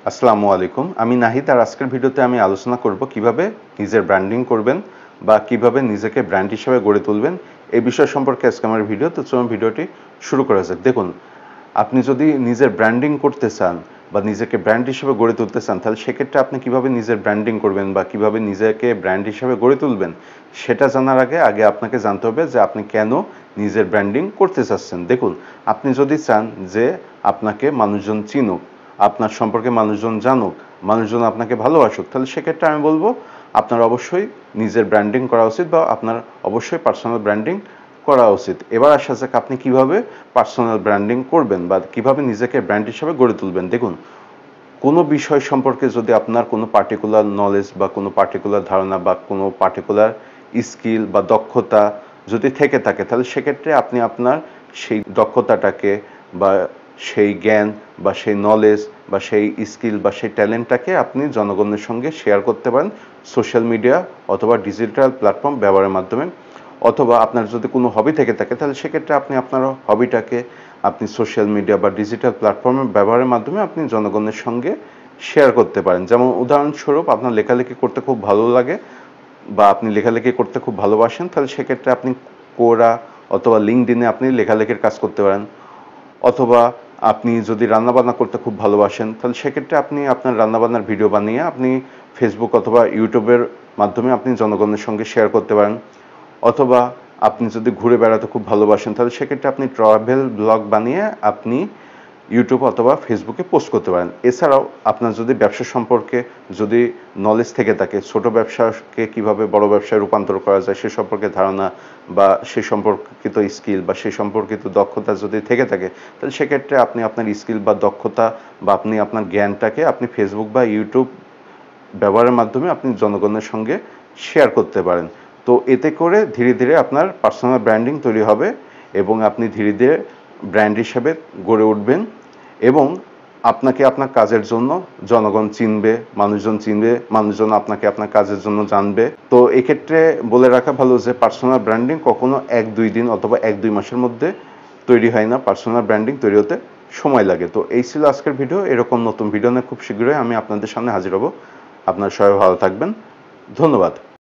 আসসালামু আলাইকুম। আমি নাহিদ, আর আজকের ভিডিওতে আমি আলোচনা করব কিভাবে নিজের ব্র্যান্ডিং করবেন বা কিভাবে নিজেকে ব্র্যান্ড হিসেবে গড়ে তুলবেন এই বিষয় সম্পর্কে আজকে আমার ভিডিও। তো চলুন ভিডিওটি শুরু করা যাক। দেখুন, আপনি যদি নিজের ব্র্যান্ডিং করতে চান বা নিজেকে ব্র্যান্ড হিসেবে গড়ে তুলতে চান, তাহলে সেক্ষেত্রে আপনি কিভাবে নিজের ব্র্যান্ডিং করবেন বা কিভাবে নিজেকে ব্র্যান্ড হিসেবে গড়ে তুলবেন সেটা জানার আগে আপনাকে জানতে হবে যে আপনি কেন নিজের ব্র্যান্ডিং করতে চাচ্ছেন। দেখুন, আপনি যদি চান যে আপনাকে মানুষজন চিনুক, আপনার সম্পর্কে মানুষজন জানুক, মানুষজন আপনাকে ভালোবাসুক, তাহলে সেক্ষেত্রে আমি বলবো আপনার অবশ্যই নিজের ব্র্যান্ডিং করা উচিত বা আপনার অবশ্যই পার্সোনাল ব্র্যান্ডিং করা উচিত। এবার আসা যাক আপনি কিভাবে পার্সোনাল ব্র্যান্ডিং করবেন বা কিভাবে নিজেকে ব্র্যান্ড হিসেবে গড়ে তুলবেন। দেখুন, কোনো বিষয় সম্পর্কে যদি আপনার কোনো পার্টিকুলার নলেজ বা কোনো পার্টিকুলার ধারণা বা কোনো পার্টিকুলার স্কিল বা দক্ষতা যদি থেকে থাকে, তাহলে সেক্ষেত্রে আপনি আপনার সেই দক্ষতাটাকে বা সেই জ্ঞান বা সেই নলেজ বা সেই স্কিল বা সেই ট্যালেন্টটাকে আপনি জনগণের সঙ্গে শেয়ার করতে পারেন সোশ্যাল মিডিয়া অথবা ডিজিটাল প্ল্যাটফর্ম ব্যবহারের মাধ্যমে। অথবা আপনার যদি কোনো হবি থেকে থাকে, তাহলে সেক্ষেত্রে আপনি আপনার হবিটাকে আপনি সোশ্যাল মিডিয়া বা ডিজিটাল প্ল্যাটফর্মের ব্যবহারের মাধ্যমে আপনি জনগণের সঙ্গে শেয়ার করতে পারেন। যেমন উদাহরণস্বরূপ, আপনার লেখালেখি করতে খুব ভালো লাগে বা আপনি লেখালেখি করতে খুব ভালোবাসেন, তাহলে সেক্ষেত্রে আপনি কোরা অথবা লিঙ্কডইনে আপনি লেখালেখির কাজ করতে পারেন। অথবা আপনি যদি রান্নাবান্না করতে খুব ভালোবাসেন, তাহলে সেক্ষেত্রে আপনি আপনার রান্নাবান্নার ভিডিও বানিয়ে আপনি ফেসবুক অথবা ইউটিউবের মাধ্যমে আপনি জনগণের সঙ্গে শেয়ার করতে পারেন। অথবা আপনি যদি ঘুরে বেড়াতে খুব ভালোবাসেন, তাহলে সেক্ষেত্রে আপনি ট্রাভেল ব্লগ বানিয়ে আপনি ইউটিউব অথবা ফেসবুকে পোস্ট করতে পারেন। এছাড়াও আপনার যদি ব্যবসা সম্পর্কে যদি নলেজ থেকে থাকে, ছোট ব্যবসাকে কিভাবে বড় ব্যবসায় রূপান্তর করা যায় সে সম্পর্কে ধারণা বা সে সম্পর্কিত স্কিল বা সে সম্পর্কিত দক্ষতা যদি থেকে থাকে, তাহলে সেক্ষেত্রে আপনি আপনার স্কিল বা দক্ষতা বা আপনি আপনার জ্ঞানটাকে আপনি ফেসবুক বা ইউটিউব ব্যবহারের মাধ্যমে আপনি জনগণের সঙ্গে শেয়ার করতে পারেন। তো এতে করে ধীরে ধীরে আপনার পার্সোনাল ব্র্যান্ডিং তৈরি হবে এবং আপনি ধীরে ধীরে ব্র্যান্ড হিসেবে গড়ে উঠবেন এবং আপনাকে আপনার কাজের জন্য জনগণ চিনবে, মানুষজন আপনাকে আপনার কাজের জন্য জানবে। তো এক্ষেত্রে বলে রাখা ভালো যে পার্সোনাল ব্র্যান্ডিং কখনো 1-2 দিন অথবা 1-2 মাসের মধ্যে তৈরি হয় না। পার্সোনাল ব্র্যান্ডিং তৈরি হতে সময় লাগে। তো এই ছিল আজকের ভিডিও। এরকম নতুন ভিডিও নিয়ে খুব শীঘ্রই আমি আপনাদের সামনে হাজির হব। আপনারা সবাই ভালো থাকবেন। ধন্যবাদ।